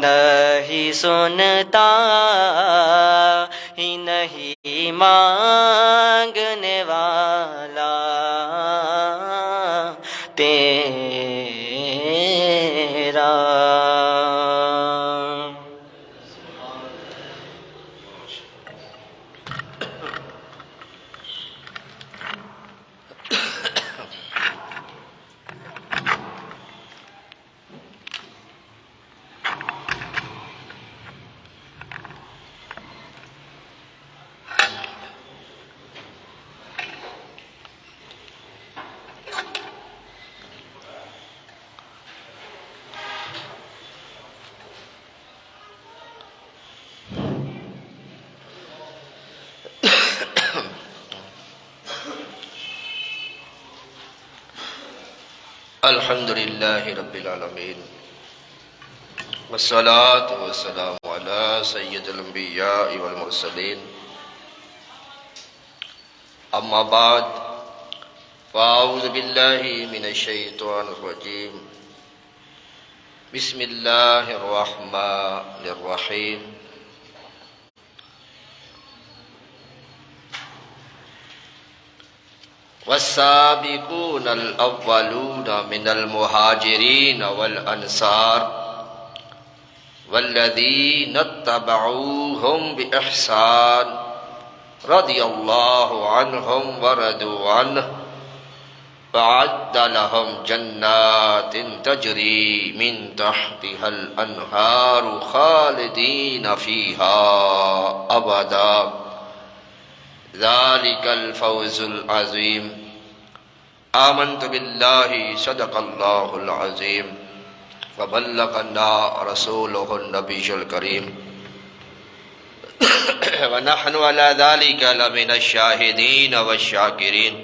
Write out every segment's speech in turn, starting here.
نہیں سنتا ہی نہیں مانگنے والا تیرا۔ الحمد للہ رب العالمین والصلاة والسلام علی سید الانبیاء والمرسلین، اما بعد فاعوذ باللہ من الشیطان الرجیم، بسم اللہ الرحمن الرحیم۔ والسابقون الأولون من المهاجرين والأنصار والذين اتبعوهم بإحسان رضي الله عنهم ورضوا عنه وأعد لهم جنات تجري من تحتها الأنهار خالدين فيها أبدا ذلك الفوز العظيم۔ آمنت بالله صدق الله العظيم وبلغنا رسوله النبي الكريم ونحن على ذلك لمن الشاهدين والشاكرين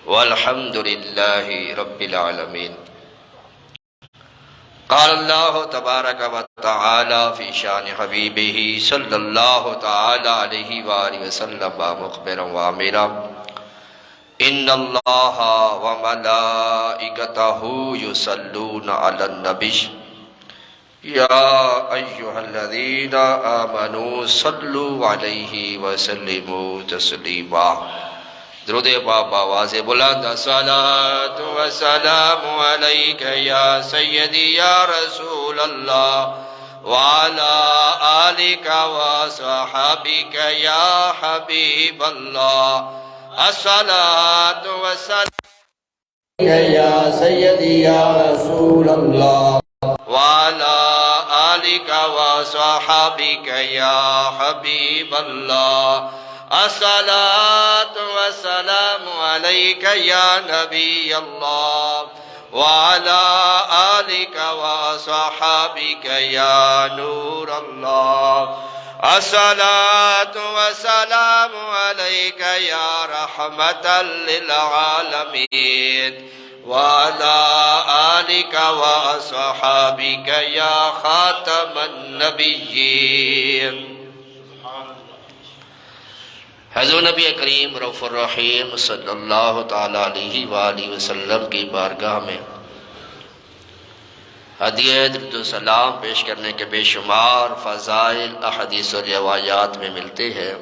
والحمد لله رب العالمين۔ قال الله تبارك وتعالى في شان حبيبه صلى الله تعالى عليه وآله وسلم مخبرا وآمرا، إن الله وملائكته يصلون على النبي يا أيها الذين آمنوا صلوا عليه وسلموا تسليما۔ درود پاک آواز بلند، الصلاة والسلام عليك يا سيدي يا رسول الله وعلى آلك وصحابك يا حبيب الله، الصلاة والسلام عليك يا سيدي يا رسول الله وعلى آلك وصحابك يا حبيب الله، الصلاة والسلام عليك يا نبي الله وعلى آلك وصحابك يا نور الله، الصلاة والسلام عليك يا رحمة للعالمين وعلى آلك وصحابك يا خاتم النبيين۔ حضور نبی کریم رؤوف الرحیم صلی اللہ تعالیٰ علیہ وآلہ وسلم کی بارگاہ میں ہدیہ درود و سلام پیش کرنے کے بے شمار فضائل احادیث و روایات میں ملتے ہیں۔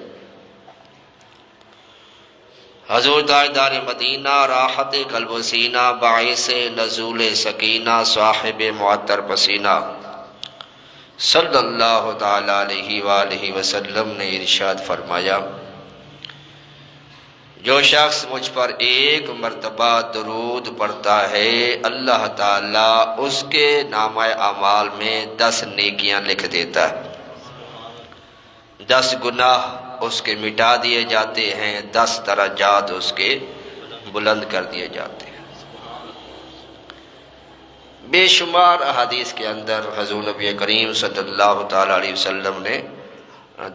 حضور تاجدار مدینہ راحت قلب و سینہ باعث نزول سکینہ صاحب معطر پسینہ صلی اللہ تعالیٰ علیہ وآلہ وسلم نے ارشاد فرمایا، جو شخص مجھ پر ایک مرتبہ درود پڑھتا ہے اللہ تعالیٰ اس کے نامہ اعمال میں 10 نیکیاں لکھ دیتا ہے، 10 گناہ اس کے مٹا دیے جاتے ہیں، 10 درجات اس کے بلند کر دیے جاتے ہیں۔ بے شمار احادیث کے اندر حضور نبی کریم صلی اللہ تعالیٰ علیہ وسلم نے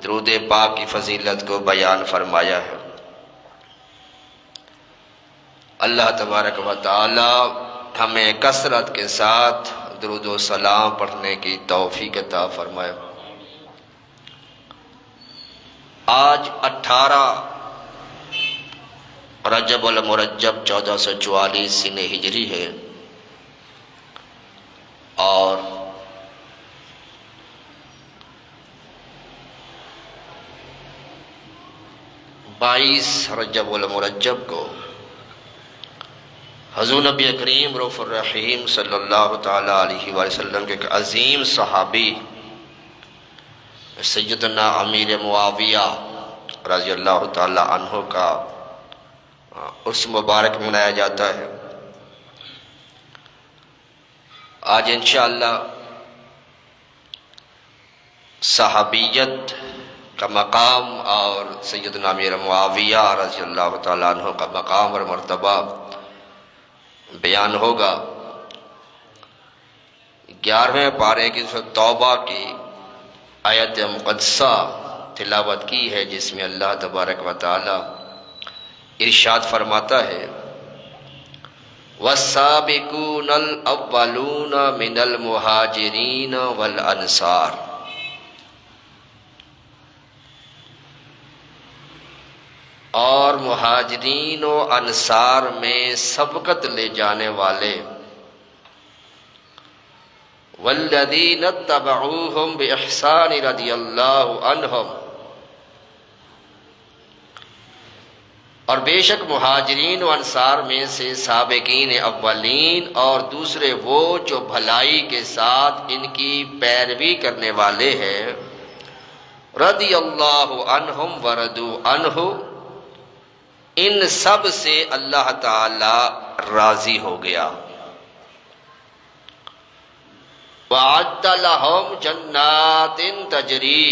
درود پاک کی فضیلت کو بیان فرمایا ہے۔ اللہ تبارک و تعالی ہمیں کثرت کے ساتھ درود و سلام پڑھنے کی توفیق عطا فرمائے۔ آج 18 رجب المرجب 1444 سن ہجری ہے اور 22 رجب المرجب کو حضور نبی کریم رؤوف الرحیم صلی اللہ تعالیٰ علیہ وسلم کے ایک عظیم صحابی سیدنا امیر معاویہ رضی اللہ تعالیٰ عنہ کا عرس مبارک منایا جاتا ہے۔ آج انشاءاللہ صحابیت کا مقام اور سیدنا امیر معاویہ رضی اللہ تعالیٰ عنہ کا مقام اور مرتبہ بیان ہوگا۔ 11ویں پارے کی سورۃ توبہ کی آیت مقدسہ تلاوت کی ہے، جس میں اللہ تبارک و تعالی ارشاد فرماتا ہے وَالسَّابِقُونَ الْأَوَّلُونَ مِنَ الْمُهَاجِرِينَ وَالْأَنصَارِ، اور مہاجرین و انصار میں سبقت لے جانے والے والذین اتبعوہم بإحسان رضی اللہ عنہم، اور بے شک مہاجرین و انصار میں سے سابقین اولین اور دوسرے وہ جو بھلائی کے ساتھ ان کی پیروی کرنے والے ہیں، رضی اللہ عنہم ورضوا عنہ، ان سب سے اللہ تعالی راضی ہو گیا۔ وَأَعَدَّ لَهُمْ جَنَّاتٍ تَجْرِي،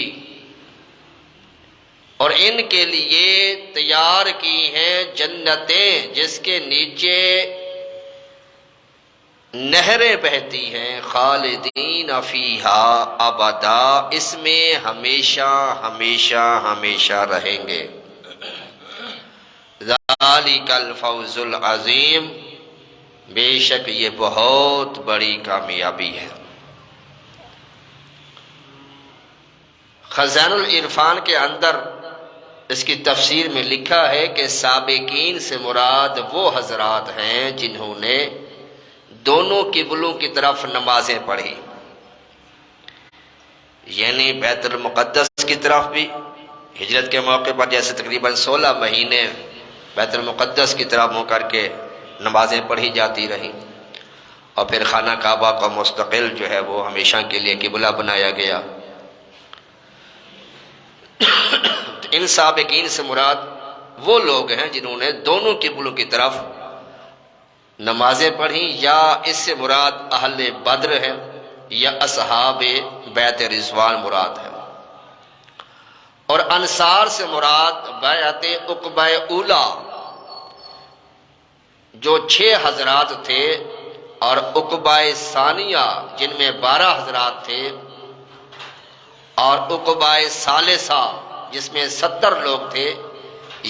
اور ان کے لیے تیار کی ہیں جنتیں جس کے نیچے نہریں بہتی ہیں، خالدین فیہا ابدا، اس میں ہمیشہ ہمیشہ ہمیشہ رہیں گے۔ ذالک الفوز العظیم، بے شک یہ بہت بڑی کامیابی ہے۔ خزائن العرفان کے اندر اس کی تفسیر میں لکھا ہے کہ سابقین سے مراد وہ حضرات ہیں جنہوں نے دونوں قبلوں کی طرف نمازیں پڑھی، یعنی بیت المقدس کی طرف بھی ہجرت کے موقع پر، جیسے تقریباً 16 مہینے بیت المقدس کی طرف منہ کر کے نمازیں پڑھی جاتی رہیں، اور پھر خانہ کعبہ کا مستقل جو ہے وہ ہمیشہ کے لیے قبلہ بنایا گیا۔ ان سابقین سے مراد وہ لوگ ہیں جنہوں نے دونوں قبلوں کی طرف نمازیں پڑھیں، یا اس سے مراد اہل بدر ہیں یا اصحاب بیت رضوان مراد ہے۔ اور انصار سے مراد بیعت عقبہ اولا، جو 6 حضرات تھے، اور عقبہ ثانیہ جن میں 12 حضرات تھے، اور عقبہ ثالثہ جس میں 70 لوگ تھے،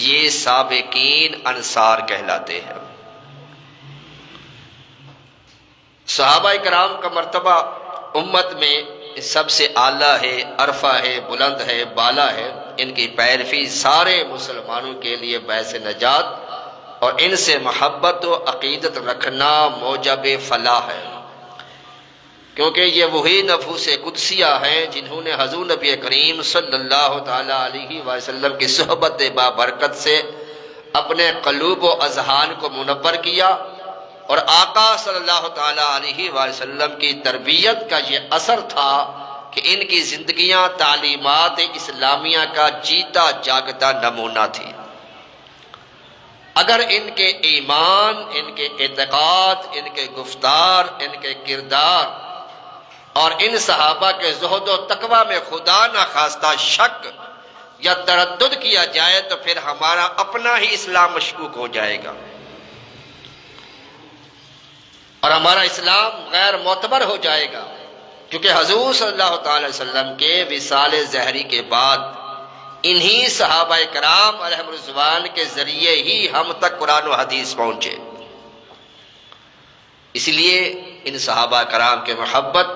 یہ سابقین انصار کہلاتے ہیں۔ صحابہ کرام کا مرتبہ امت میں سب سے اعلیٰ ہے، عرفہ ہے، بلند ہے، بالا ہے۔ ان کی پیروی سارے مسلمانوں کے لیے باعث نجات اور ان سے محبت و عقیدت رکھنا موجب فلاح ہے، کیونکہ یہ وہی نفوس قدسیہ ہیں جنہوں نے حضور نبی کریم صلی اللہ تعالیٰ علیہ وسلم کی صحبت بابرکت سے اپنے قلوب و اذہان کو منور کیا، اور آقا صلی اللہ تعالیٰ علیہ وسلم کی تربیت کا یہ اثر تھا کہ ان کی زندگیاں تعلیمات اسلامیہ کا جیتا جاگتا نمونہ تھی۔ اگر ان کے ایمان، ان کے اعتقاد، ان کے گفتار، ان کے کردار اور ان صحابہ کے زہد و تقوی میں خدا نخواستہ شک یا تردد کیا جائے تو پھر ہمارا اپنا ہی اسلام مشکوک ہو جائے گا، اور ہمارا اسلام غیر معتبر ہو جائے گا، کیونکہ حضور صلی اللہ تعالی وسلم کے وصال ظہری کے بعد انہی صحابہ کرام علیہم رضوان کے ذریعے ہی ہم تک قرآن و حدیث پہنچے۔ اس لیے ان صحابہ کرام کے محبت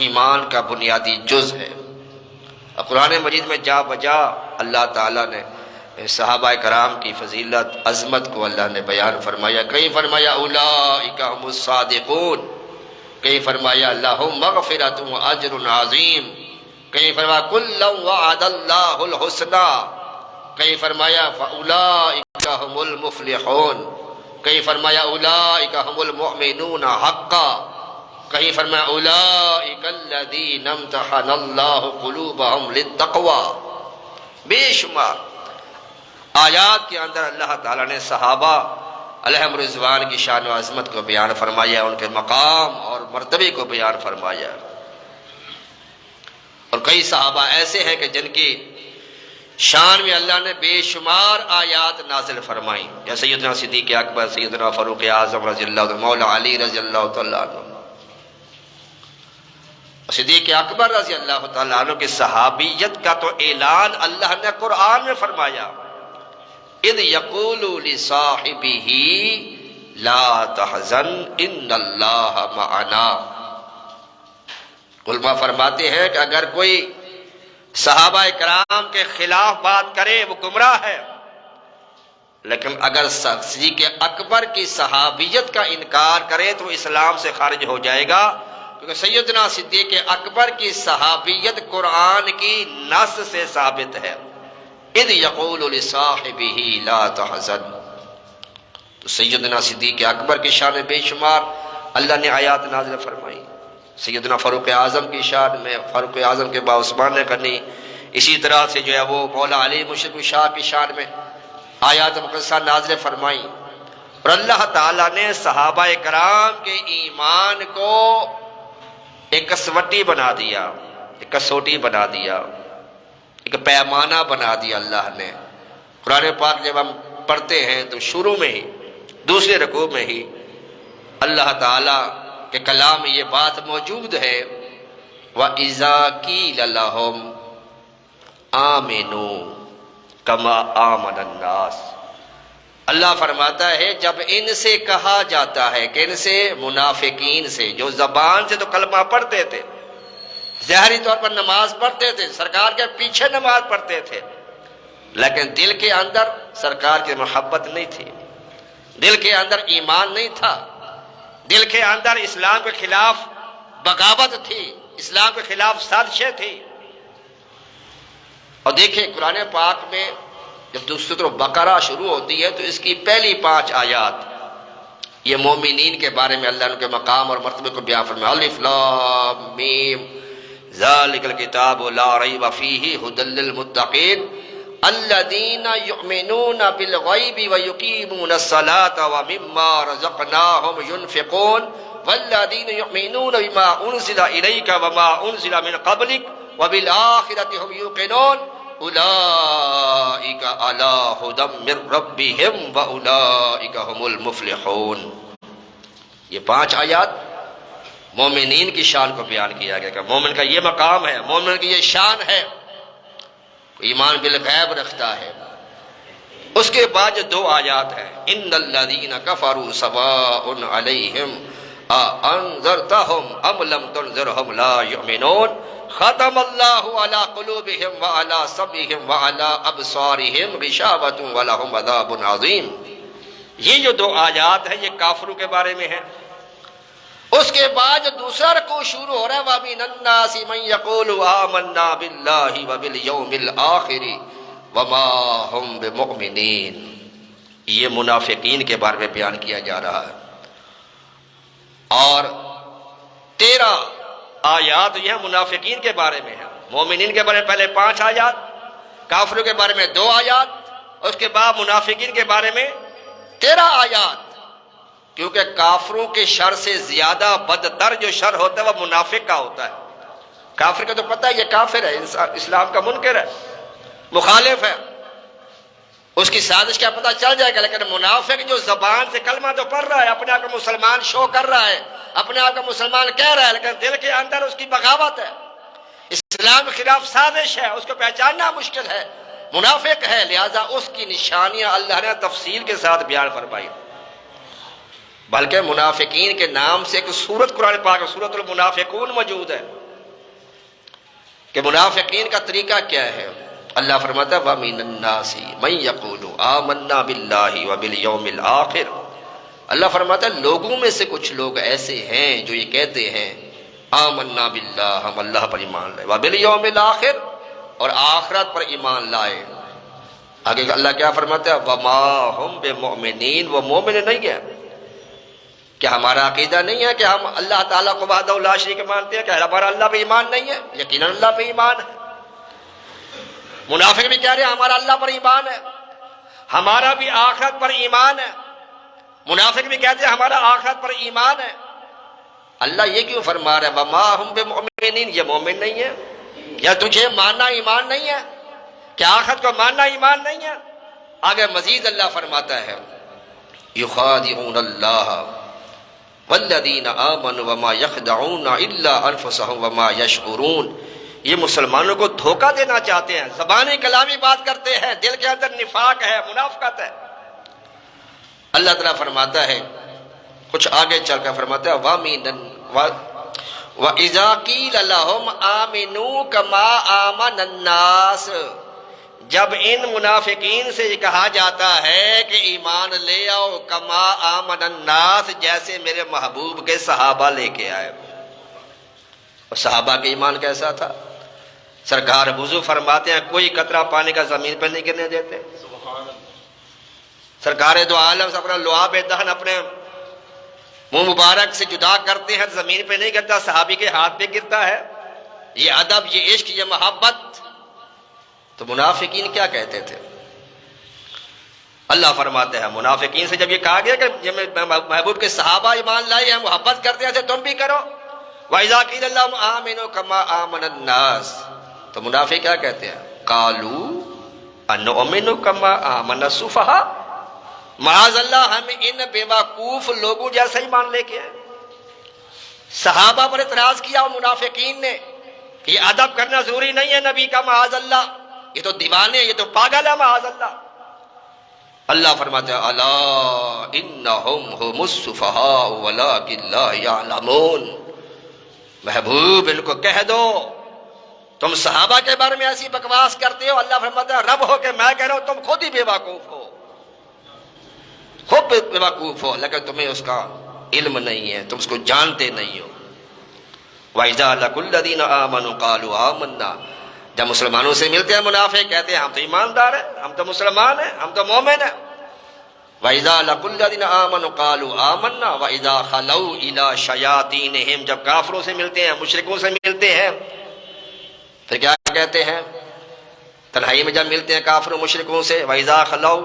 ایمان کا بنیادی جز ہے، اور قرآن مجید میں جا بجا اللہ تعالیٰ نے صحابہ کرام کی فضیلت، عظمت کو اللہ نے بیان فرمایا۔ کہیں فرمایا اولئک هم الصادقون، کہیں فرمایا لہم مغفرۃ و اجر عظیم، کہیں فرمایا کلا وعد اللہ الحسنی، کہیں فرمایا فَأُولَئِكَ هُمُ الْمُفْلِحُونَ، کہیں فرمایا أُولَئِكَ هُمُ الْمُؤْمِنُونَ حَقًّا، کہیں فرمایا أُولَئِكَ الَّذِينَ امْتَحَنَ اللَّهُ قُلُوبَهُمْ لِلتَّقْوَى۔ بے شمار آیات کے اندر اللہ تعالیٰ نے صحابہ علیہم رضوان کی شان و عظمت کو بیان فرمایا، ان کے مقام اور مرتبے کو بیان فرمایا۔ اور کئی صحابہ ایسے ہیں کہ جن کی شان میں اللہ نے بے شمار آیات نازل فرمائیں، یا سیدنا صدیق اکبر، سیدنا فاروق اعظم رضی اللہ عنہ، مولا علی رضی اللہ تعالیٰ عنہ۔ صدیق اکبر رضی اللہ تعالیٰ عنہ کی صحابیت کا تو اعلان اللہ نے قرآن میں فرمایا، اذ یقول لصاحبہ لا تحزن ان اللہ معنا۔ علماء فرماتے ہیں کہ اگر کوئی صحابہ کرام کے خلاف بات کرے وہ گمراہ ہے، لیکن اگر صدیق اکبر کی صحابیت کا انکار کرے تو اسلام سے خارج ہو جائے گا، کیونکہ سیدنا صدیق اکبر کی صحابیت قرآن کی نص سے ثابت ہے۔ اذ یقول لصاحبہ لا تحزن، تو سیدنا صدیق اکبر کی شان بے شمار اللہ نے آیات نازل فرمائی۔ سیدنا فاروق اعظم کی شان میں، فاروق اعظم کے بعد عثمان نے کرنی، اسی طرح سے جو ہے وہ مولا علی مشرق شاہ کی شان میں آیات مقدسہ نازل فرمائی۔ اور اللہ تعالیٰ نے صحابہ کرام کے ایمان کو ایک کسوٹی بنا دیا، ایک کسوٹی بنا دیا، ایک پیمانہ بنا دیا اللہ نے۔ قرآن پاک جب ہم پڑھتے ہیں تو شروع میں ہی، دوسرے رکوع میں ہی اللہ تعالیٰ کہ کلام میں یہ بات موجود ہے، وَإِذَا قِيلَ لَهُمْ آمِنُوا كَمَا آمَنَ النَّاسِ۔ اللہ فرماتا ہے جب ان سے کہا جاتا ہے، کہ ان سے منافقین سے، جو زبان سے تو کلمہ پڑھتے تھے، ظاہری طور پر نماز پڑھتے تھے، سرکار کے پیچھے نماز پڑھتے تھے، لیکن دل کے اندر سرکار کی محبت نہیں تھی، دل کے اندر ایمان نہیں تھا، دل کے اندر اسلام کے خلاف بغاوت تھی، اسلام کے خلاف سازشیں تھی۔ اور دیکھیں قرآن پاک میں جب دوسری طرف بقرہ شروع ہوتی ہے تو اس کی پہلی 5 آیات یہ مومنین کے بارے میں اللہ ان کے مقام اور مرتبے کو بیان فرمایا۔ الف لام میم ذالک الکتاب لا ریب فیہ ھدی للمتقین الذین یؤمنون بالغیب ویقیمون الصلاۃ ومما رزقناہم ینفقون والذین یؤمنون بما انزل الیک وما انزل من قبلک وبالآخرۃ ھم یوقنون اولئک علی ھدی من ربہم واولئک ھم المفلحون۔ یہ 5 آیات مومنین کی شان کو بیان کیا گیا کہ مومن کا یہ مقام ہے، مومن کی یہ شان ہے، ایمان بالغیب رکھتا ہے۔ اس کے بعد جو 2 آیات ہیں، ان الذین کفروا سواء علیہم انذرتہم ام لم تنذرہم لا یؤمنون ختم اللہ علی قلوبہم وعلی سمعہم وعلی ابصارہم غشاوۃ ولہم عذاب عظیم۔ یہ جو 2 آیات ہیں یہ کافروں کے بارے میں ہیں۔ اس کے بعد دوسرا رکوع شروع ہو رہا ہے، وَمِنَ النَّاسِ مَن يَقُولُ آمَنَّا بِاللَّهِ وَبِالْيَوْمِ الْآخِرِ وَمَا هُمْ بِمُؤْمِنِينَ۔ یہ منافقین کے بارے میں بیان کیا جا رہا ہے۔ اور 13 آیات یہ منافقین کے بارے میں ہیں۔ مومنین کے بارے میں پہلے 5 آیات، کافروں کے بارے میں 2 آیات، اس کے بعد منافقین کے بارے میں 13 آیات۔ کیونکہ کافروں کے شر سے زیادہ بدتر جو شر ہوتا ہے وہ منافق کا ہوتا ہے۔ کافر کا تو پتہ ہے یہ کافر ہے، اسلام کا منکر ہے، مخالف ہے، اس کی سازش کا پتہ چل جائے گا، لیکن منافق جو زبان سے کلمہ تو پڑھ رہا ہے، اپنے آپ کو مسلمان شو کر رہا ہے، اپنے آپ کو مسلمان کہہ رہا ہے، لیکن دل کے اندر اس کی بغاوت ہے، اسلام کے خلاف سازش ہے، اس کو پہچاننا مشکل ہے، منافق ہے۔ لہذا اس کی نشانیاں اللہ نے تفصیل کے ساتھ بیان فرمائی۔ بلکہ منافقین کے نام سے ایک سورت قرآن پاک سورۃ المنافقون موجود ہے کہ منافقین کا طریقہ کیا ہے۔ اللہ فرماتا ہے وَمِنَ النَّاسِ مَن يَقُولُ آمَنَّا بِاللَّهِ وَبِالْيَوْمِ الْآخِرِ۔ اللہ فرماتا ہے لوگوں میں سے کچھ لوگ ایسے ہیں جو یہ کہتے ہیں آمنا باللہ، ہم اللہ پر ایمان لائے، وَبِالْيَوْمِ الْآخِرِ، اور آخرت پر ایمان لائے۔ آگے اللہ کیا فرماتا ہے؟ وما ہم بمؤمنین، وہ مومن نہیں ہے۔ کیا ہمارا عقیدہ نہیں ہے کہ ہم اللہ تعالیٰ کو وحدہ لا شریک مانتے ہیں؟ کہ ہمارا اللہ پہ ایمان نہیں ہے؟ یقیناً اللہ پہ ایمان ہے۔ منافق بھی کہہ رہے ہیں ہمارا اللہ پر ایمان ہے، ہمارا بھی آخرت پر ایمان ہے۔ منافق بھی کہتے ہیں ہمارا آخرت پر ایمان ہے۔ اللہ یہ کیوں فرما رہا ہے وما ہم بمؤمنین؟ یہ مومن نہیں ہے؟ یا تجھے ماننا ایمان نہیں ہے؟ کیا آخرت کو ماننا ایمان نہیں ہے؟ آگے مزید اللہ فرماتا ہے یخادعون اللہ والذین آمنوا وما یخدعون الا انفسهم وما یشعرون۔ یہ مسلمانوں کو دھوکہ دینا چاہتے ہیں، زبانی کلامی بات کرتے ہیں، دل کے اندر نفاق ہے، منافقت ہے۔ اللہ تعالیٰ فرماتا ہے کچھ آگے چل کر فرماتا ہے وَإِذَا قِيلَ لَهُمْ آمِنُوا كَمَا آمَنَ النَّاسِ، جب ان منافقین سے یہ کہا جاتا ہے کہ ایمان لے آؤ کما آمن الناس، جیسے میرے محبوب کے صحابہ لے کے آئے۔ اور صحابہ کا ایمان کیسا تھا؟ سرکار وضو فرماتے ہیں کوئی قطرہ پانی کا زمین پہ نہیں گرنے دیتے۔ سرکار دو عالم سے اپنا لعاب دہن اپنے منہ مبارک سے جدا کرتے ہیں، زمین پہ نہیں گرتا، صحابی کے ہاتھ پہ گرتا ہے۔ یہ ادب، یہ عشق، یہ محبت۔ تو منافقین کیا کہتے تھے؟ اللہ فرماتے ہیں منافقین سے جب یہ کہا گیا کہ محبوب کے صحابہ ایمان لائے ہیں، محبت کرتے ہیں، تم بھی کرو۔ وَإِذَا قِيلَ لَهُمْ آمِنُوا كَمَا آمَنَ النَّاسِ، تو منافق کیا کہتے ہیں؟ قَالُوا أَنُؤْمِنُ كَمَا آمَنَ السُّفَهَاءُ، معاذ اللہ ہم ان بیوقوف لوگوں جیسا ایمان لے کے آئے۔ صحابہ پر اعتراض کیا منافقین نے کہ یہ ادب کرنا ضروری نہیں ہے نبی کا، معاذ اللہ، یہ تو دیوانے، یہ تو پاگل ہے، معاذ اللہ۔ اللہ فرماتے ہیں الا انہم هم السفہاء ولکن لا یعلمون، محبوب ان کو کہہ دو تم صحابہ کے بارے میں ایسی بکواس کرتے ہو۔ اللہ فرماتا ہے رب ہو کے میں کہہ رہا ہوں تم خود ہی بے وقوف ہو، خود بے وقوف ہو، لیکن تمہیں اس کا علم نہیں ہے، تم اس کو جانتے نہیں ہو۔ وَإِذَا لَقُوا الَّذِينَ آمَنُوا قَالُوا آمَنَّا، جب مسلمانوں سے ملتے ہیں منافق کہتے ہیں ہم تو ایماندار ہیں، ہم تو مسلمان ہیں، ہم تو مومن ہیں۔ وَإِذَا لَقُوا الَّذِينَ آمَنُوا قَالُوا آمَنَّا وَإِذَا خَلَوْا إِلَىٰ شَيَاطِينِهِمْ، جب کافروں سے ملتے ہیں، مشرکوں سے ملتے ہیں، پھر کیا کہتے ہیں؟ تنہائی میں جب ملتے ہیں کافر و مشرکوں سے، وَإِذَا خَلَوْا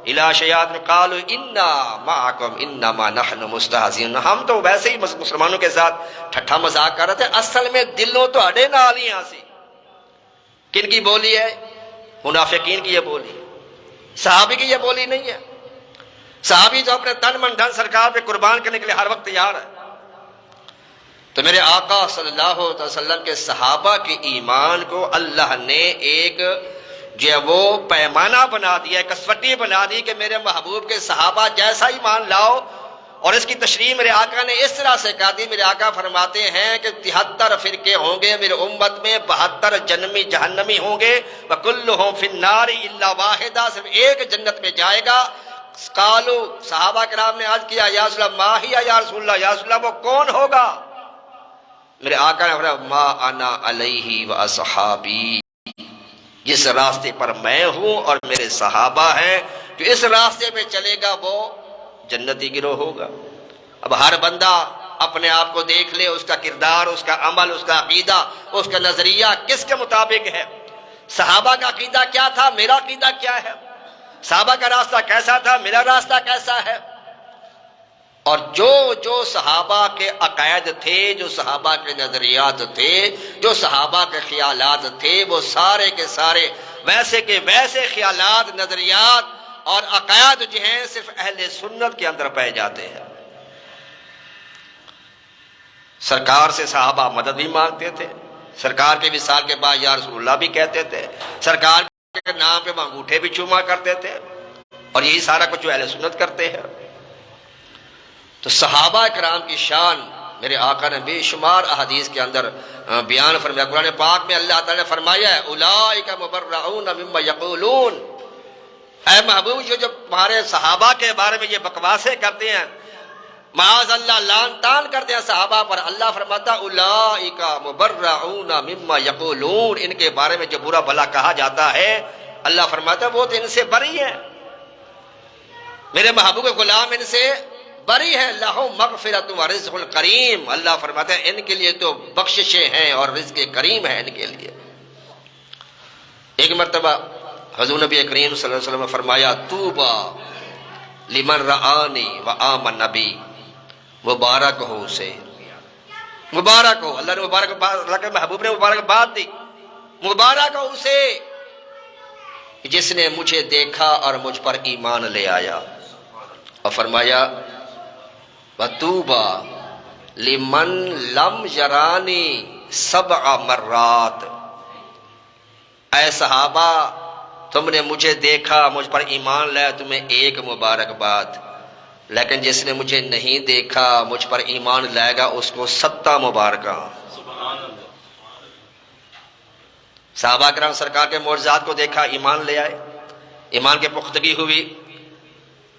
إِلَىٰ شَيَاطِينِهِمْ قَالُوا إِنَّا مَعَكُمْ إِنَّمَا نَحْنُ مُسْتَهْزِئُونَ، ہم تو ویسے ہی مسلمانوں کے ساتھ ٹھٹھا مذاق کر رہے تھے، اصل میں دلوں تو اڑے نال ہی ہاں سی۔ کن کی بولی ہے؟ منافقین کی یہ بولی، صحابی کی یہ بولی نہیں ہے۔ صحابی تو اپنے تن من دھن سرکار پہ قربان کرنے کے لیے ہر وقت تیار ہے۔ تو میرے آقا صلی اللہ علیہ وسلم کے صحابہ کے ایمان کو اللہ نے ایک جو ہے وہ پیمانہ بنا دیا، کسوٹی بنا دی کہ میرے محبوب کے صحابہ جیسا ایمان لاؤ۔ اور اس کی تشریح میرے آقا نے اس طرح سے کہا دی، میرے آقا فرماتے ہیں کہ 73 فرقے ہوں گے میرے امت میں، 72 جنمی جہنمی ہوں گے، وَكُلُّهُمْ فِي النَّارِ إِلَّا وَاحِدًا، صرف ایک جنت میں جائے گا۔ قالو، صحابہ کرام نے عرض کیا یا رسول اللہ ما ہی یا رسول اللہ، یا رسول اللہ وہ کون ہوگا؟ میرے آقا نے فرمایا ما انا علیہ واصحابی، جس راستے پر میں ہوں اور میرے صحابہ ہیں، جو اس راستے پہ چلے گا وہ جنتی گروہ ہوگا۔ اب ہر بندہ اپنے آپ کو دیکھ لے، اس کا کردار، اس کا عمل، اس کا عقیدہ، اس کا نظریہ کس کے مطابق ہے۔ صحابہ کا عقیدہ کیا تھا، میرا عقیدہ کیا ہے؟ صحابہ کا راستہ کیسا تھا، میرا راستہ کیسا ہے؟ اور جو صحابہ کے عقائد تھے، جو صحابہ کے نظریات تھے، جو صحابہ کے خیالات تھے، وہ سارے کے سارے ویسے کے ویسے خیالات، نظریات اور عقائد جو ہیں صرف اہل سنت کے اندر پائے جاتے ہیں۔ سرکار سے صحابہ مدد بھی مانگتے تھے، سرکار کے وصال کے بعد یا رسول اللہ بھی کہتے تھے، سرکار کے نام پہ انگوٹھے بھی چوما کرتے تھے، اور یہی سارا کچھ جو اہل سنت کرتے ہیں۔ تو صحابہ کرام کی شان میرے آقا نے بے شمار احادیث کے اندر بیان فرمایا۔ قرآن پاک میں اللہ تعالیٰ نے فرمایا ہے اولئک مبرؤون مما یقولون، اے محبوب جو تمہارے صحابہ کے بارے میں یہ بکواسیں کرتے ہیں، معاذ اللہ لعن تان کرتے ہیں صحابہ پر، اللہ فرماتا اولئک مبرؤون مما یقولون، ان کے بارے میں جو برا بھلا کہا جاتا ہے اللہ فرماتا ہے وہ تو ان سے بری ہے، میرے محبوب غلام ان سے بری ہے، لہم مغفرۃ و رزق کریم، اللہ فرماتا ہے ان کے لیے تو بخششیں ہیں اور رزق کریم ہے ان کے لیے۔ ایک مرتبہ حضور نبی کریم صلی اللہ علیہ وسلم نے فرمایا طوبیٰ لمن رآنی وآمن نبی، مبارک ہو اسے، مبارک ہو، اللہ نے مبارک، اللہ کے محبوب نے مبارک بات دی، مبارک ہو اسے جس نے مجھے دیکھا اور مجھ پر ایمان لے آیا، اور فرمایا وَطُوبَى لِمَن لَمْ يَرَانِي 7 مرات، اے صحابہ تم نے مجھے دیکھا مجھ پر ایمان لایا تمہیں ایک مبارکباد، لیکن جس نے مجھے نہیں دیکھا مجھ پر ایمان لائے گا اس کو 7 مبارکہ۔ صحابہ کرام سرکار کے معجزات کو دیکھا، ایمان لے آئے، ایمان کی پختگی ہوئی،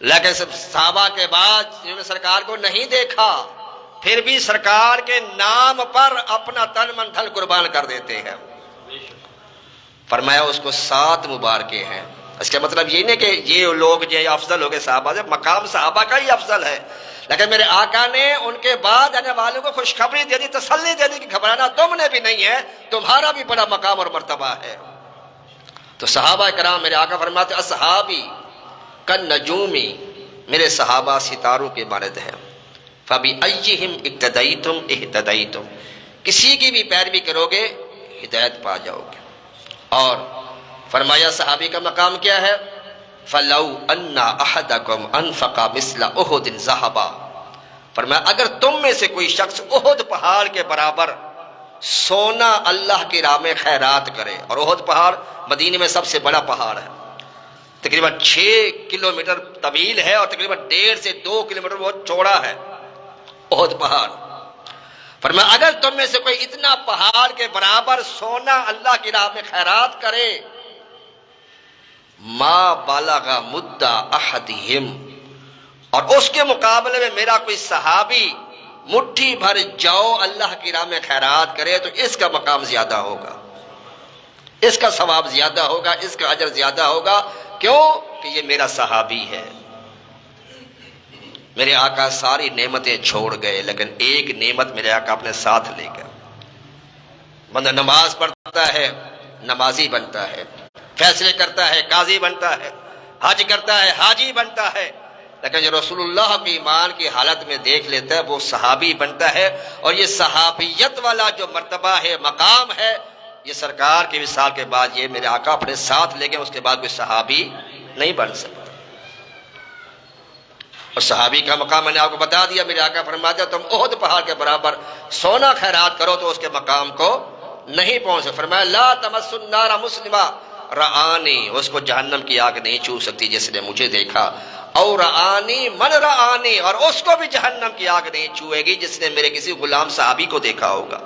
لیکن صحابہ کے بعد جنہوں نے سرکار کو نہیں دیکھا پھر بھی سرکار کے نام پر اپنا تن من دھن قربان کر دیتے ہیں، فرمایا اس کو 7 مبارکیں ہیں۔ اس کا مطلب یہ نہیں کہ یہ لوگ جو افضل ہو گئے صحابہ سے، مقام صحابہ کا ہی افضل ہے، لیکن میرے آقا نے ان کے بعد آنے والوں کو خوشخبری دے دی، تسلی دے دی کہ گھبرانا تم نے بھی نہیں ہے، تمہارا بھی بڑا مقام اور مرتبہ ہے۔ تو صحابہ کرام، میرے آقا فرماتے اصحابی کالنجومی، میرے صحابہ ستاروں کے مانند ہیں، فَبِأَيِّهِمْ اِقْتَدَيْتُمْ اِهْتَدَيْتُمْ، کسی کی بھی پیروی کرو گے ہدایت پا جاؤ گے۔ اور فرمایا صحابی کا مقام کیا ہے؟ فَلَوْ أَنَّ أَحَدَكُمْ أَنفَقَ مِثْلَ أُحُدٍ ذَهَبًا، فرمایا اگر تم میں سے کوئی شخص احد پہاڑ کے برابر سونا اللہ کی راہ میں خیرات کرے، اور احد پہاڑ مدینے میں سب سے بڑا پہاڑ ہے، تقریباً 6 کلومیٹر طویل ہے اور تقریباً 1.5 سے 2 کلومیٹر بہت چوڑا ہے احد پہاڑ، فرمایا اگر تم میں سے کوئی اتنا پہاڑ کے برابر سونا اللہ کی راہ میں خیرات کرے، ما بالغ مد احدہم، اور اس کے مقابلے میں میرا کوئی صحابی مٹھی بھر جو اللہ کی راہ میں خیرات کرے تو اس کا مقام زیادہ ہوگا، اس کا ثواب زیادہ ہوگا، اس کا اجر زیادہ ہوگا۔ کیوں؟ کہ یہ میرا صحابی ہے۔ میرے آقا ساری نعمتیں چھوڑ گئے لیکن ایک نعمت میرے آقا اپنے ساتھ لے گئے۔ بندہ نماز پڑھتا ہے نمازی بنتا ہے، فیصلے کرتا ہے قاضی بنتا ہے، حج کرتا ہے حاجی بنتا ہے، لیکن جو رسول اللہ کی ایمان کی حالت میں دیکھ لیتا ہے وہ صحابی بنتا ہے، اور یہ صحابیت والا جو مرتبہ ہے، مقام ہے، یہ سرکار کی وصال کے بعد یہ میرے آقا اپنے ساتھ لے گئے، اس کے بعد کوئی صحابی نہیں بن سکتا۔ اور صحابی کا مقام میں نے آپ کو بتا دیا، میرے آقا فرماتے ہیں تم احد پہاڑ کے برابر سونا خیرات کرو تو اس کے مقام کو نہیں پہنچ سکتے۔ فرمایا لا تمس النار مسلمہ رآنی، اس کو جہنم کی آگ نہیں چھو سکتی جس نے مجھے دیکھا، اور رآنی من رآنی، اور اس کو بھی جہنم کی آگ نہیں چھوئے گی جس نے میرے کسی غلام صحابی کو دیکھا ہوگا،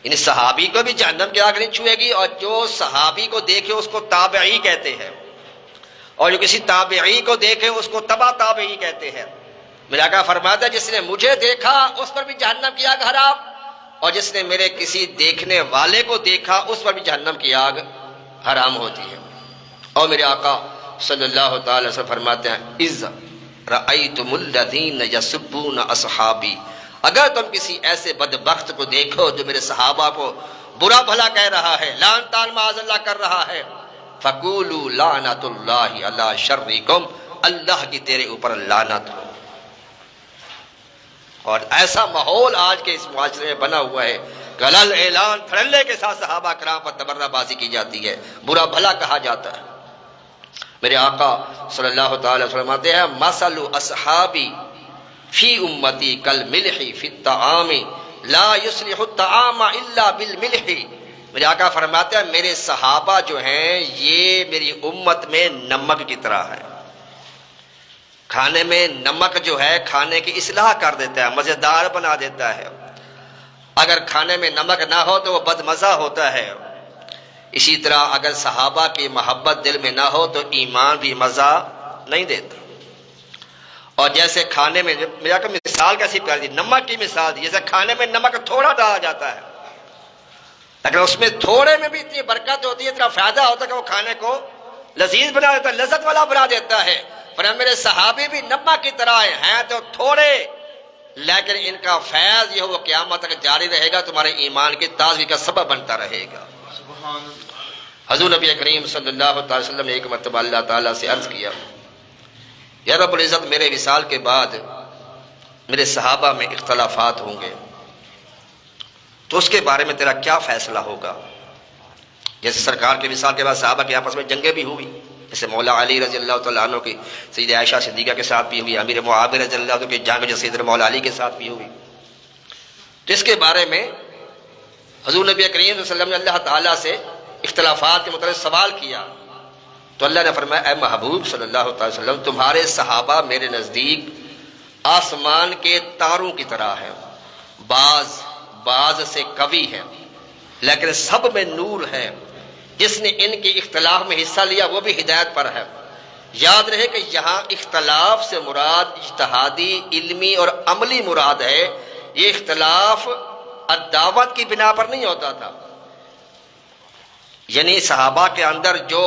یعنی صحابی کو بھی جہنم کی آگ نہیں چھوئے گی، اور جو صحابی کو دیکھے اس کو تابعی کہتے ہیں، اور جو کسی تابعی کو دیکھے اس کو تبع تابعی کہتے ہیں۔ میرے آقا فرماتا ہے جس نے مجھے دیکھا اس پر بھی جہنم کی آگ حرام، اور جس نے میرے کسی دیکھنے والے کو دیکھا اس پر بھی جہنم کی آگ حرام ہوتی ہے۔ اور میرے آقا صلی اللہ تعالی وسلم فرماتے ہیں اذ رأیتم الذین یسبون اصحابی، اگر تم کسی ایسے بدبخت کو دیکھو جو میرے صحابہ کو برا بھلا کہہ رہا ہے، لعن طال معاذ اللہ کر رہا ہے، فَقُولُوا لَعْنَةُ اللَّهِ عَلَىٰ شَرِّكُمْ، اللہ کی تیرے اوپر لعنت ہو۔ اور ایسا ماحول آج کے اس معاشرے میں بنا ہوا ہے کہ علل اعلان دھڑلے کے ساتھ صحابہ کرام پر تبرہ بازی کی جاتی ہے، برا بھلا کہا جاتا ہے۔ میرے آقا صلی اللہ تعالی وسلم فرماتے ہیں مثل اصحابی فی امتی کالملح فی الطعام لا یصلح الطعام الا بالملح، میرے آقا فرماتے ہیں میرے صحابہ جو ہیں یہ میری امت میں نمک کی طرح ہے، کھانے میں نمک جو ہے کھانے کی اصلاح کر دیتا ہے، مزیدار بنا دیتا ہے، اگر کھانے میں نمک نہ ہو تو وہ بدمزہ ہوتا ہے، اسی طرح اگر صحابہ کی محبت دل میں نہ ہو تو ایمان بھی مزہ نہیں دیتا۔ اور جیسے کھانے میں میرے آقا مثال کیسی پیاری دی، نمک کی مثال دی، جیسے کھانے میں نمک تھوڑا ڈالا جاتا ہے لیکن اس میں تھوڑے میں بھی اتنی برکت ہوتی ہے، اتنا فائدہ ہوتا ہے کہ وہ کھانے کو لذیذ بنا دیتا ہے، لذت والا بنا دیتا ہے۔ فرمایا میرے صحابی بھی نمک کی طرح ہیں تو تھوڑے، لیکن ان کا فیض یہ وہ قیامت تک جاری رہے گا، تمہارے ایمان کی تازگی کا سبب بنتا رہے گا۔ حضور نبی کریم صلی اللہ علیہ وسلم نے ایک مرتبہ اللہ تعالیٰ سے عرض کیا، یا رب العزت میرے وصال کے بعد میرے صحابہ میں اختلافات ہوں گے تو اس کے بارے میں تیرا کیا فیصلہ ہوگا؟ جیسے سرکار کے وصال کے بعد صحابہ کے آپس میں جنگیں بھی ہوئی، جیسے مولا علی رضی اللہ تعالیٰ عنہ کی سید عائشہ صدیقہ کے ساتھ بھی ہوئی، امیر معاویہ رضی اللہ عنہ کی جنگ جو سیدنا مولا علی کے ساتھ بھی ہوئی۔ تو اس کے بارے میں حضور نبی کریم صلی اللہ علیہ وسلم نے اللہ تعالیٰ سے اختلافات کے متعلق سوال کیا تو اللہ نے فرمایا اے محبوب صلی اللہ علیہ وسلم تمہارے صحابہ میرے نزدیک آسمان کے تاروں کی طرح ہیں، بعض سے قوی ہیں لیکن سب میں نور ہے، جس نے ان کے اختلاف میں حصہ لیا وہ بھی ہدایت پر ہے۔ یاد رہے کہ یہاں اختلاف سے مراد اجتہادی، علمی اور عملی مراد ہے، یہ اختلاف الدعوت کی بنا پر نہیں ہوتا تھا، یعنی صحابہ کے اندر جو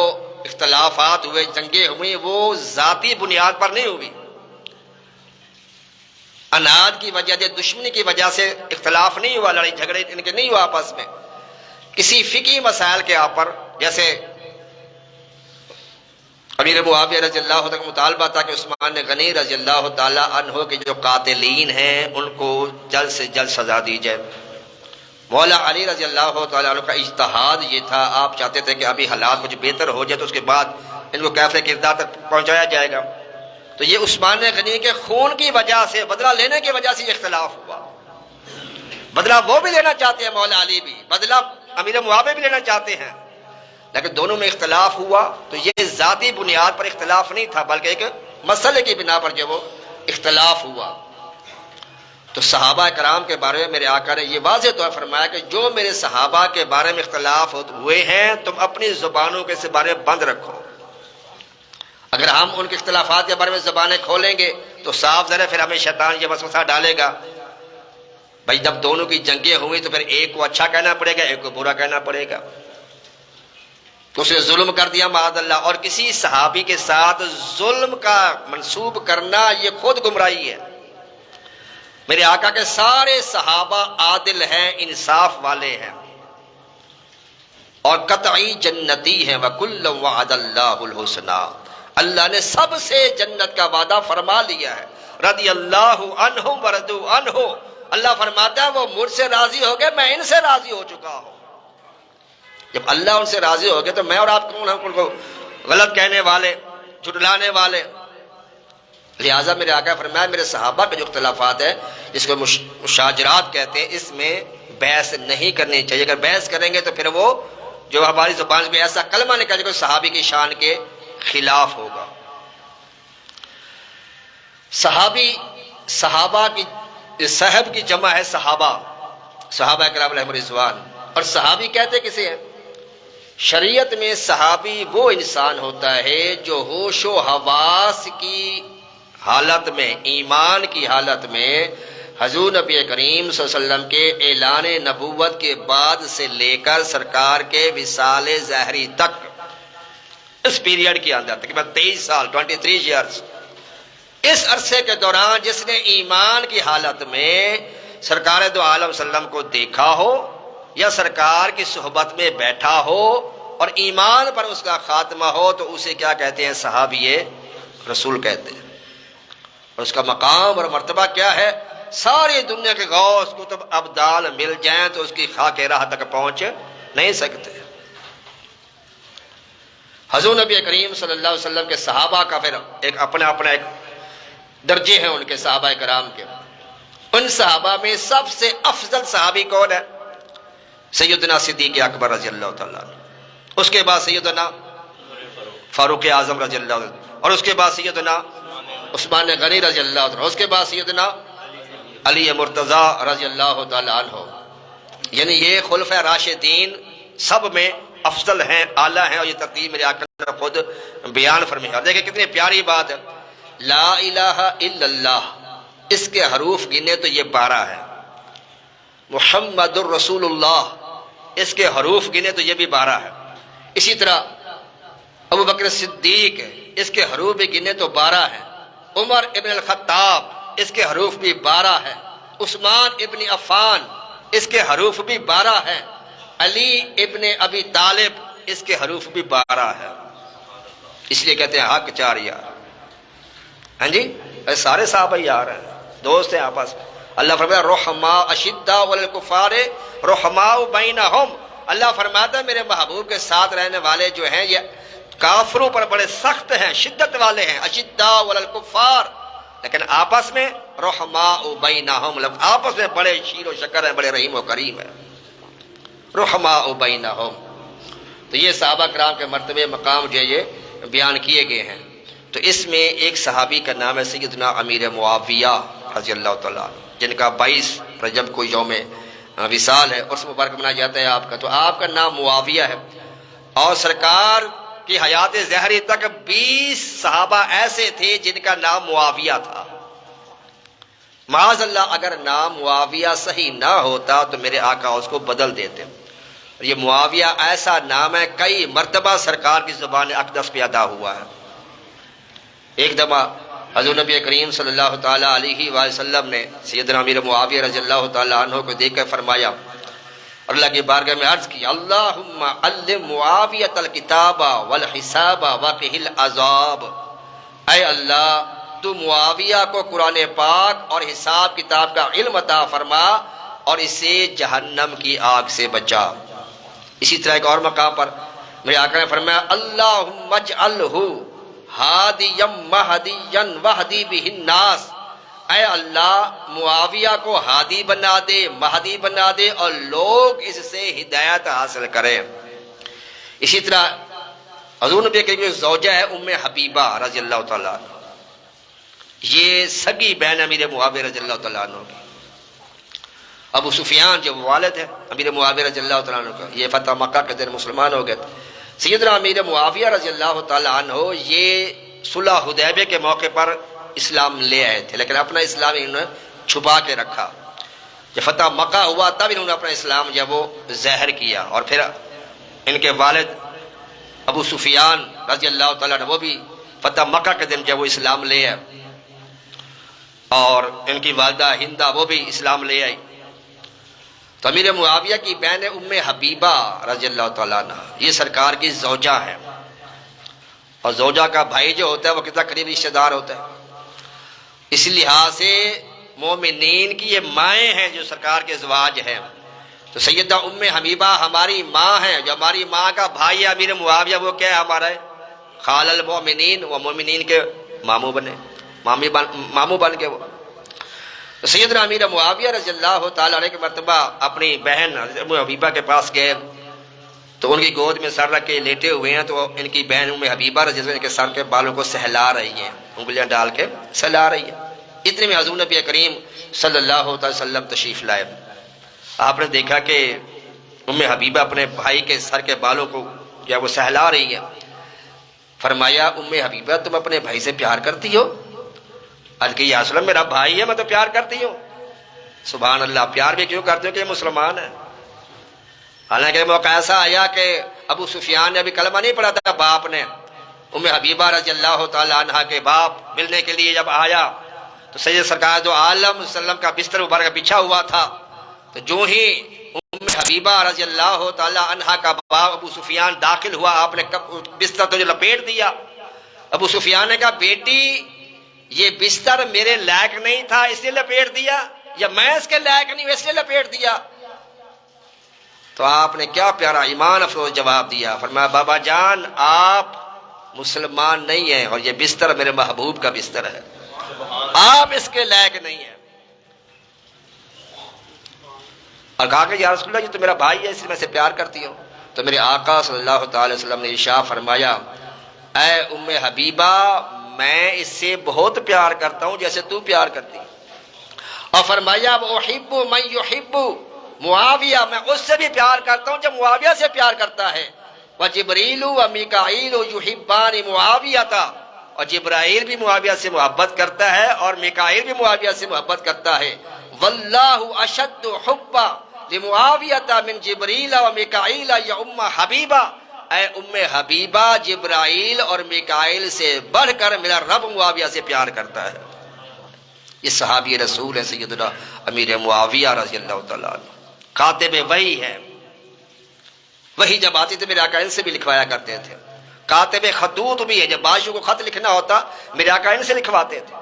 اختلافات ہوئے، جنگیں ہوئی، وہ ذاتی بنیاد پر نہیں ہوئی، اناد کی وجہ سے، دشمنی کی وجہ سے اختلاف نہیں ہوا، لڑائی جھگڑے ان کے نہیں ہوا آپس میں، کسی فقہی مسائل کے اوپر، جیسے امیر معاویہ رضی اللہ عنہ کا مطالبہ تھا کہ عثمان غنی رضی اللہ تعالیٰ عنہ کے جو قاتلین ہیں ان کو جلد سے جلد سزا دی جائے۔ مولا علی رضی اللہ تعالیٰ عنہ کا اجتہاد یہ تھا، آپ چاہتے تھے کہ ابھی حالات کچھ بہتر ہو جائے تو اس کے بعد ان کو کیفے کردار تک پہنچایا جائے گا، تو یہ عثمان غنی کے خون کی وجہ سے، بدلہ لینے کی وجہ سے یہ اختلاف ہوا۔ بدلہ وہ بھی لینا چاہتے ہیں، مولا علی بھی، بدلہ امیر معاویہ بھی لینا چاہتے ہیں، لیکن دونوں میں اختلاف ہوا تو یہ ذاتی بنیاد پر اختلاف نہیں تھا بلکہ ایک مسئلے کی بنا پر جو وہ اختلاف ہوا۔ تو صحابہ کرام کے بارے میں میرے آقا نے یہ واضح طور پر فرمایا کہ جو میرے صحابہ کے بارے میں اختلاف ہوئے ہیں تم اپنی زبانوں کے اس بارے میں بند رکھو۔ اگر ہم ان کے اختلافات کے بارے میں زبانیں کھولیں گے تو صاف ظاہر ہے پھر ہمیں شیطان یہ وسوسہ ڈالے گا، بھائی جب دونوں کی جنگیں ہوئی تو پھر ایک کو اچھا کہنا پڑے گا، ایک کو برا کہنا پڑے گا، تو اس نے ظلم کر دیا معاذ اللہ۔ اور کسی صحابی کے ساتھ ظلم کا منسوب کرنا یہ خود گمراہی ہے۔ میرے آقا کے سارے صحابہ عادل ہیں، انصاف والے ہیں اور قطعی جنتی ہیں، وَكُلًّا وَعَدَ اللَّهُ الْحُسْنَىٰ، اللہ نے سب سے جنت کا وعدہ فرما لیا ہے۔ رضی اللہ عنہم ورضوا عنہ، اللہ فرماتا ہے وہ مجھ سے راضی ہو گئے، میں ان سے راضی ہو چکا ہوں۔ جب اللہ ان سے راضی ہو گئے تو میں اور آپ کون ہیں ان کو غلط کہنے والے، جھٹلانے والے؟ لہٰذا میرے آقا فرمایا میرے صحابہ کے جو اختلافات ہیں جس کو مشاجرات کہتے ہیں، اس میں بحث نہیں کرنی چاہیے، اگر بحث کریں گے تو پھر وہ جو ہماری زبان میں ایسا کلمہ نکل جائے گا صحابی کی شان کے خلاف ہوگا۔ صحابہ کی صحب کی جمع ہے صحابہ، صحابہ کرام علیہم رضوان، اور صحابی کہتے کسے ہیں؟ شریعت میں صحابی وہ انسان ہوتا ہے جو ہوش و حواس کی حالت میں، ایمان کی حالت میں حضور نبی کریم صلی اللہ علیہ وسلم کے اعلان نبوت کے بعد سے لے کر سرکار کے وصال ظاہری تک، اس پیریڈ کے اندر تقریباً 23 سال 23 ایئرز، اس عرصے کے دوران جس نے ایمان کی حالت میں سرکار دو عالم صلی اللہ علیہ وسلم کو دیکھا ہو یا سرکار کی صحبت میں بیٹھا ہو اور ایمان پر اس کا خاتمہ ہو تو اسے کیا کہتے ہیں؟ صحابی رسول کہتے ہیں۔ اور اس کا مقام اور مرتبہ کیا ہے؟ ساری دنیا کے غوث کتب ابدال مل جائیں تو اس کی خاک راہ تک پہنچ نہیں سکتے۔ حضور نبی کریم صلی اللہ علیہ وسلم کے صحابہ کا پھر ایک اپنا ایک درجے ہیں ان کے، صحابہ کرام کے۔ ان صحابہ میں سب سے افضل صحابی کون ہے؟ سیدنا صدیق اکبر رضی اللہ تعالیٰ عنہ، اس کے بعد سیدنا فاروق اعظم رضی اللہ عنہ، اور اس کے بعد سیدنا عثمان غنی رضی اللہ عنہ، اس کے بعد سیدنا علی مرتضیٰ رضی اللہ تعالیٰ عنہ۔ یعنی یہ خلفۂ راشدین سب میں افضل ہیں، اعلیٰ ہیں، اور یہ ترتیب میرے آقا نے خود بیان فرمائی۔ اور دیکھیں کتنی پیاری بات ہے، لا الہ الا اللہ، اس کے حروف گنے تو یہ 12 ہے، محمد الرسول اللہ، اس کے حروف گنے تو یہ بھی 12 ہے۔ اسی طرح ابو بکر صدیق اس کے حروف بھی گنے تو 12 ہیں، عمر ابن الخطاب اس کے حروف بھی 12 ہیں، عثمان ابن عفان اس کے حروف بھی 12 ہیں، علی ابن ابی طالب اس کے حروف بھی 12 ہیں۔ اس لیے کہتے ہیں حق 4 یار۔ ہاں جی، سارے صحابہ یار ہیں، دوست ہیں آپس میں۔ اللہ فرماتا ہے رحماء اشداء علی الکفار رحماء بینہم، اللہ فرماتا ہے میرے محبوب کے ساتھ رہنے والے جو ہیں یہ کافروں پر بڑے سخت ہیں، شدت والے ہیں، اشداء علی الکفار، لیکن آپس میں رحماء بینہم، آپس میں بڑے شیر و شکر ہیں، بڑے رحیم و کریم ہیں، رحماء بینہم۔ تو یہ صحابہ کرام کے مرتبے مقام جو ہے یہ بیان کیے گئے ہیں۔ تو اس میں ایک صحابی کا نام ہے سیدنا امیر معاویہ رضی اللہ تعالیٰ عنہ، جن کا 22 رجب کو یوم وصال ہے، عرس مبارک منایا جاتا ہے آپ کا۔ تو آپ کا نام معاویہ ہے، اور سرکار کی حیات ظاہری تک 20 صحابہ ایسے تھے جن کا نام معاویہ تھا۔ معاذ اللہ اگر نام معاویہ صحیح نہ ہوتا تو میرے آقا اس کو بدل دیتے۔ یہ معاویہ ایسا نام ہے کئی مرتبہ سرکار کی زبان اقدس پہ ادا ہوا ہے۔ ایک دفعہ حضور نبی کریم صلی اللہ تعالیٰ علیہ وآلہ وسلم نے سیدنا امیر معاویہ رضی اللہ تعالیٰ عنہ کو دیکھ کر فرمایا، اللہ کی بارگاہ میں عرض کی، اللہم علم معاویۃ الکتاب والحساب وقہ العذاب، اے اللہ تو معاویہ کو قرآن پاک اور حساب کتاب کا علم عطا فرما اور اسے جہنم کی آگ سے بچا۔ اسی طرح ایک اور مقام پر میرے آقا نے فرمایا، اللہم اجعلہ ہادیا مہدیا وہدی بہ الناس، اے اللہ معاویہ کو ہادی بنا دے، مہدی بنا دے، اور لوگ اس سے ہدایت حاصل کریں۔ اسی طرح حضور نبی کریم کی زوجہ ہے ام حبیبہ رضی اللہ تعالیٰ عنہ، یہ سگی بہن امیر معاویہ رضی اللہ تعالیٰ عنہ کی۔ ابو سفیان جو والد ہے امیر معاویہ رضی اللہ تعالیٰ عنہ کا، یہ فتح مکہ کے دن مسلمان ہو گئے تھے۔ سیدنا امیر معاویہ رضی اللہ تعالیٰ عنہ یہ صلح حدیبیہ کے موقع پر اسلام لے آئے تھے، لیکن اپنا اسلام انہوں نے چھپا کے رکھا۔ جب فتح مکہ ہوا تب انہوں نے اپنا اسلام جب وہ ظاہر کیا، اور پھر ان کے والد ابو سفیان رضی اللہ تعالیٰ عنہ وہ بھی فتح مکہ کے دن جب وہ اسلام لے آئے، اور ان کی والدہ ہندہ وہ بھی اسلام لے آئی۔ تو امیر معاویہ کی بہن ام حبیبہ رضی اللہ تعالیٰ عنہ یہ سرکار کی زوجہ ہے، اور زوجہ کا بھائی جو ہوتا ہے وہ کتنا قریبی رشتہ دار ہوتا ہے۔ اس لحاظ سے مومنین کی یہ مائیں ہیں جو سرکار کے ازواج ہیں۔ تو سیدہ ام حبیبہ ہماری ماں ہیں، جو ہماری ماں کا بھائی ہے امیر معاویہ، وہ کیا ہے ہمارا خال المؤمنین، وہ مومنین کے ماموں بنے، ماموں بن کے وہ۔ تو سیدنا امیر معاویہ رضی اللہ تعالیٰ عنہ کے مرتبہ اپنی بہن ام حبیبہ کے پاس گئے، تو ان کی گود میں سر رکھ کے لیٹے ہوئے ہیں، تو ان کی بہن ام حبیبہ رضی اللہ عنہ کے سر کے بالوں کو سہلا رہی ہیں، انگلیاں ڈال کے سہلا رہی ہیں۔ اتنے میں حضور نبی کریم صلی اللہ علیہ وسلم تشریف لائے۔ آپ نے دیکھا کہ ام حبیبہ اپنے بھائی کے سر کے بالوں کو کیا وہ سہلا رہی ہے۔ فرمایا، ام حبیبہ تم اپنے بھائی سے پیار کرتی ہو؟ عرض کی یا رسول اللہ میرا بھائی ہے، میں تو پیار کرتی ہوں۔ سبحان اللہ، پیار بھی کیوں کرتے ہو کہ یہ مسلمان ہے؟ حالانکہ موقع ایسا آیا کہ ابو سفیان نے ابھی کلمہ نہیں پڑھا تھا باپ نے۔ ام حبیبہ رضی اللہ تعالیٰ عنہ کے باپ ملنے کے لیے جب آیا تو سید سرکار جو عالم وسلم کا بستر مبارک بچھا ہوا تھا، تو جو ہی ام حبیبہ رضی اللہ تعالیٰ عنہ کا باپ ابو سفیان داخل ہوا، آپ نے بستر تو جو لپیٹ دیا۔ ابو سفیان نے کہا، بیٹی یہ بستر میرے لائق نہیں تھا اس لیے لپیٹ دیا، یا میں اس کے لائق نہیں ہوں اس لیے لپیٹ دیا؟ تو آپ نے کیا پیارا ایمان افروز جواب دیا، فرمایا بابا جان آپ مسلمان نہیں ہیں، اور یہ بستر میرے محبوب کا بستر ہے، آپ اس کے لائق نہیں ہیں۔ اور کہا کہ یا رسول اللہ یہ تو میرا بھائی ہے، اس لیے میں اسے پیار کرتی ہوں۔ تو میرے آقا صلی اللہ تعالی وسلم نے ارشاد فرمایا، اے ام حبیبہ میں اس سے بہت پیار کرتا ہوں جیسے تو پیار کرتی ہے۔ اور فرمایا احب من یحب معاویہ، میں اس سے بھی پیار کرتا ہوں جب معاویہ سے پیار کرتا ہے۔ وجبریل و میکائیل یحبان معاویہ، اور جبرائیل بھی معاویہ سے محبت کرتا ہے اور میکائیل بھی معاویہ سے محبت کرتا ہے۔ واللہ اشد حبا لمعاویہ من جبریل و میکائیل یا ام حبیبہ، اے ام حبیبہ جبرائیل اور میکائیل سے بڑھ کر میرا رب معاویہ سے پیار کرتا ہے۔ یہ صحابی رسول ہے سیدنا امیر معاویہ رضی اللہ تعالیٰ عنہ، کاتب وحی ہے۔ وہی جب آتی تو میرے آقا ان سے بھی لکھوایا کرتے تھے۔ کاتب خطوط بھی ہے، جب بادشاہ کو خط لکھنا ہوتا میرے آقا ان سے لکھواتے تھے۔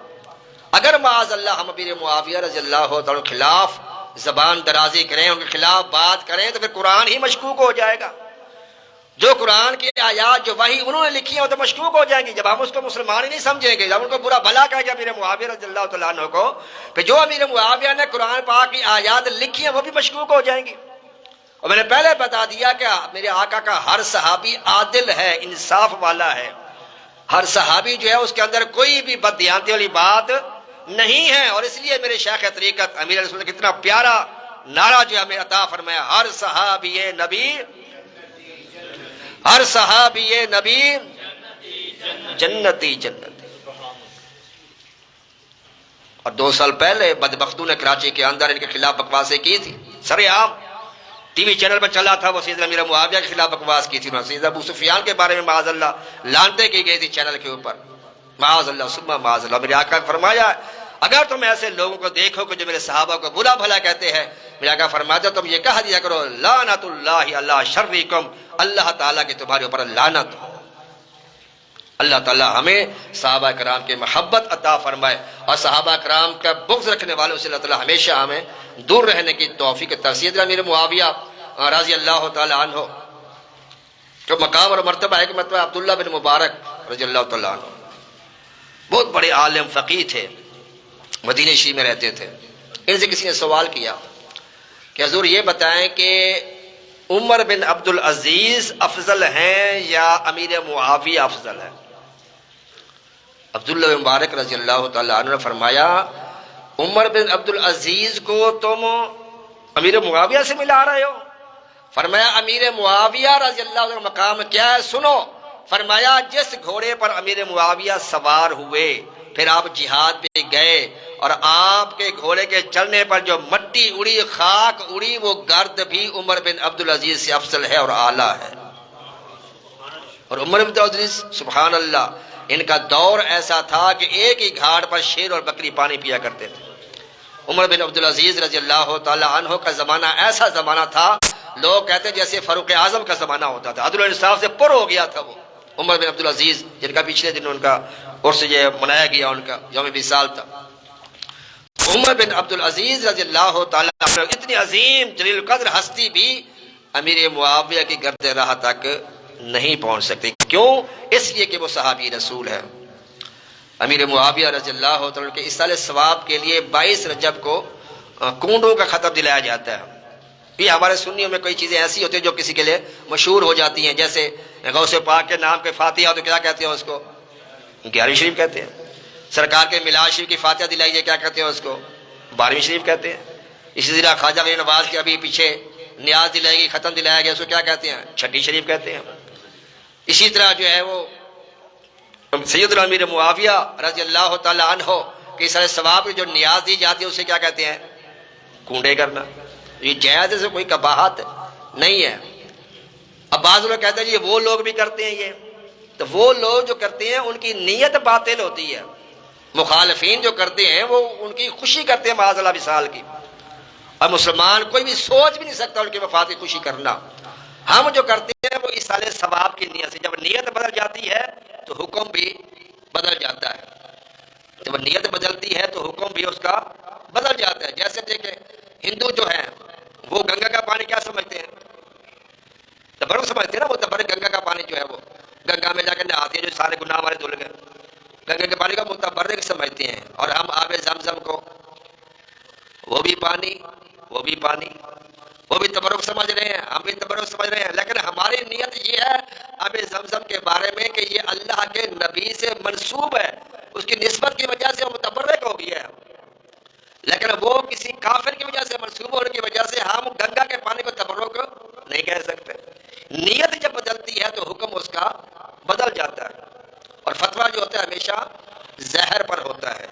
اگر معاذ اللہ ہم امیر معاویہ رضی اللہ تعالیٰ کے خلاف زبان درازی کریں، ان کے خلاف بات کریں، تو پھر قرآن ہی مشکوک ہو جائے گا۔ جو قرآن کی آیات جو وحی انہوں نے لکھی ہیں وہ تو مشکوک ہو جائیں گی جب ہم اس کو مسلمان ہی نہیں سمجھیں گے، جب ان کو برا بھلا کہے گا امیر معاویہ رضی اللہ تعالیٰ عنہ کو، کہ جو امیر معاویہ نے قرآن پاک کی آیات لکھی ہیں وہ بھی مشکوک ہو جائیں گی۔ اور میں نے پہلے بتا دیا کہ میرے آقا کا ہر صحابی عادل ہے، انصاف والا ہے۔ ہر صحابی جو ہے اس کے اندر کوئی بھی بددیانتی والی بات نہیں ہے، اور اس لیے میرے شیخ طریقت امیر رسول نے کتنا پیارا نعرہ جو ہمیں عطا فرمایا، ہر صحابی نبی، ہر صحابی نبی جنتی جنتی۔ اور 2 سال پہلے بدبختوں نے کراچی کے اندر ان کے خلاف بکواسیں کی تھی، سر عام ٹی وی چینل پر چلا تھا، وہ سیدنا امیر معاویہ کے خلاف بکواس کی تھی، انہوں نے سیدنا ابو سفیان کے بارے میں معاذ اللہ لانتیں کی گئی تھی چینل کے اوپر، معاذ اللہ ثم معاذ اللہ۔ میرے آقا نے فرمایا اگر تم ایسے لوگوں کو دیکھو کہ جو میرے صحابہ کو برا بھلا کہتے ہیں، میرے آقا فرماتے تم یہ کہہ دیا کرو لعنت اللہ علی شرکم، اللہ تعالیٰ کی تمہارے اوپر لعنت ہو۔ اللہ تعالیٰ ہمیں صحابہ کرام کے محبت عطا فرمائے، اور صحابہ کرام کا بغض رکھنے والوں سے اللہ تعالیٰ ہمیشہ ہمیں دور رہنے کی توفیق ترسید۔ امیر معاویہ رضی اللہ تعالیٰ عنہ جو مقام اور مرتبہ ہے کہ مرتبہ عبداللہ بن مبارک رضی اللہ تعالیٰ عنہ بہت بڑے عالم فقیہ تھے، مدینہ شریف میں رہتے تھے۔ ان سے کسی نے سوال کیا کہ حضور یہ بتائیں کہ عمر بن عبدالعزیز افضل ہیں یا امیر معاویہ افضل ہے؟ عبداللہ بن مبارک رضی اللہ تعالیٰ عنہ نے فرمایا عمر بن عبدالعزیز کو تم امیر معاویہ سے ملا رہے ہو؟ فرمایا امیر معاویہ رضی اللہ عنہ مقام کیا ہے سنو۔ فرمایا جس گھوڑے پر امیر معاویہ سوار ہوئے پھر آپ جہاد پہ گئے، اور آپ کے گھوڑے کے چلنے پر جو مٹی اڑی، خاک اڑی، وہ گرد بھی عمر بن عبدالعزیز سے افضل ہے اور اعلیٰ ہے۔ اور عمر بن عبدالعزیز سبحان اللہ ان کا دور ایسا تھا کہ ایک ہی گھاٹ پر شیر اور بکری پانی پیا کرتے تھے۔ عمر بن عبدالعزیز رضی اللہ تعالیٰ عنہ کا زمانہ ایسا زمانہ تھا، لوگ کہتے جیسے فاروق اعظم کا زمانہ ہوتا تھا، عدل و انصاف سے پر ہو گیا تھا وہ عمر بن عبدالعزیز، جن کا پچھلے دن ان کا عرس یہ منایا گیا، ان کا یوم وصال تھا۔ عمر بن عبدالعزیز رضی اللہ تعالیٰ عنہ اتنی عظیم جلیل القدر ہستی بھی امیر معاویہ کی گرد راہ تک نہیں پہنچ سکتی۔ کیوں؟ اس لیے کہ وہ صحابی رسول ہے۔ امیر معاویہ رضی اللہ تعالیٰ کے اصال ثواب کے لیے 22 رجب کو کونڈوں کا خطب دلایا جاتا ہے۔ یہ ہمارے سنیوں میں کوئی چیزیں ایسی ہوتی ہیں جو کسی کے لیے مشہور ہو جاتی ہیں، جیسے غوث پاک کے نام کے فاتحہ تو کیا کہتے ہیں اس کو؟ 11ویں شریف کہتے ہیں۔ سرکار کے میلاد شریف کی فاتحہ دلائی جائے کیا کہتے ہیں اس کو؟ 12ویں شریف کہتے ہیں۔ اسی طرح خواجہ غریب نواز کے ابھی پیچھے نیاز دلائی گئی، ختم دلایا گیا، اس کو کیا کہتے ہیں؟ 6 شریف کہتے ہیں۔ اسی طرح جو ہے وہ سیدنا امیر معاویہ رضی اللہ تعالی عنہ کہ سارے ثواب کی جو نیاز دی جاتی ہے اسے کیا کہتے ہیں؟ کونڈے کرنا۔ یہ جائز سے کوئی کباہت نہیں ہے۔ اب بعض لوگ کہتے ہیں یہ وہ لوگ بھی کرتے ہیں، یہ تو وہ لوگ جو کرتے ہیں ان کی نیت باطل ہوتی ہے، مخالفین جو کرتے ہیں وہ ان کی خوشی کرتے ہیں معاذ اللہ وصال کی، اور مسلمان کوئی بھی سوچ بھی نہیں سکتا ان کی وفات کی خوشی کرنا۔ ہم جو کرتے ہیں وہ اصال ثواب کی نیت سے، جب نیت بدل جاتی ہے تو حکم بھی بدل جاتا ہے، جب نیت بدلتی ہے تو حکم بھی اس کا بدل جاتا ہے۔ جیسے دیکھیں ہندو جو ہیں وہ گنگا کا پانی کیا سمجھتے ہیں؟ تبرک سمجھتے ہیں نا، وہ تبرک گنگا کا پانی جو ہے وہ گنگا میں جا کے نہاتے ہیں، جو سارے گناہ ہمارے دھل گئے، گنگا کے پانی کا متبرک سمجھتے ہیں۔ اور ہم آب زمزم کو وہ بھی پانی وہ بھی تبرک سمجھ رہے ہیں، ہم بھی تبرک سمجھ رہے ہیں، لیکن ہماری نیت یہ ہے آب زمزم کے بارے میں کہ یہ اللہ کے نبی سے منسوب ہے، اس کی نسبت کی وجہ سے وہ متبرک ہو گیا ہے، لیکن وہ کسی کافر کی وجہ سے منسوب ہونے کی وجہ سے ہم گنگا کے پانی کو تبرک نہیں کہہ سکتے۔ نیت جب بدلتی ہے تو حکم اس کا بدل جاتا ہے، اور فتویٰ جو ہوتا ہے ہمیشہ زہر پر ہوتا ہے۔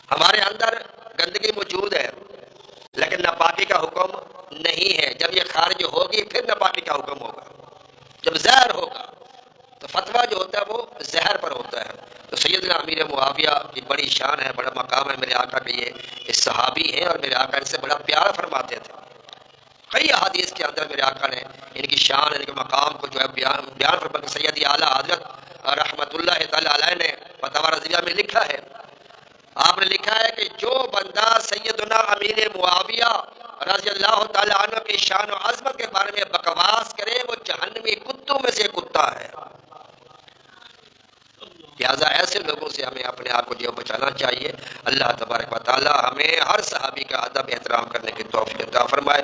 ہمارے اندر گندگی موجود ہے لیکن ناپاکی کا حکم نہیں ہے، جب یہ خارج ہوگی پھر ناپاکی کا حکم ہوگا۔ جب زہر ہوگا تو فتویٰ جو ہوتا ہے وہ زہر پر ہوتا ہے. تو سیدنا امیر معاویہ کی بڑی شان ہے، بڑا مقام ہے میرے آقا کے. یہ صحابی ہیں اور میرے آقا ان سے بڑا پیار فرماتے تھے. کئی احادیث کے اندر میرے آقا نے ان کی شان، ان کے مقام کو جو ہے بیان فرما کے سیدی اعلیٰ حضرت رحمت اللہ تعالیٰ علیہ نے فتاوی رضویہ میں لکھا ہے. آپ نے لکھا ہے کہ جو بندہ سیدنا امیر معاویہ رضی اللہ تعالیٰ عنہ کی شان و عظمت کے بارے میں بکواس کرے وہ جہنمی کتوں میں سے کتا ہے. لہٰذا ایسے لوگوں سے ہمیں اپنے آپ کو جو بچانا چاہیے. اللہ تبارک و تعالیٰ ہمیں ہر صحابی کا ادب احترام کرنے کی توفیق عطا فرمائے.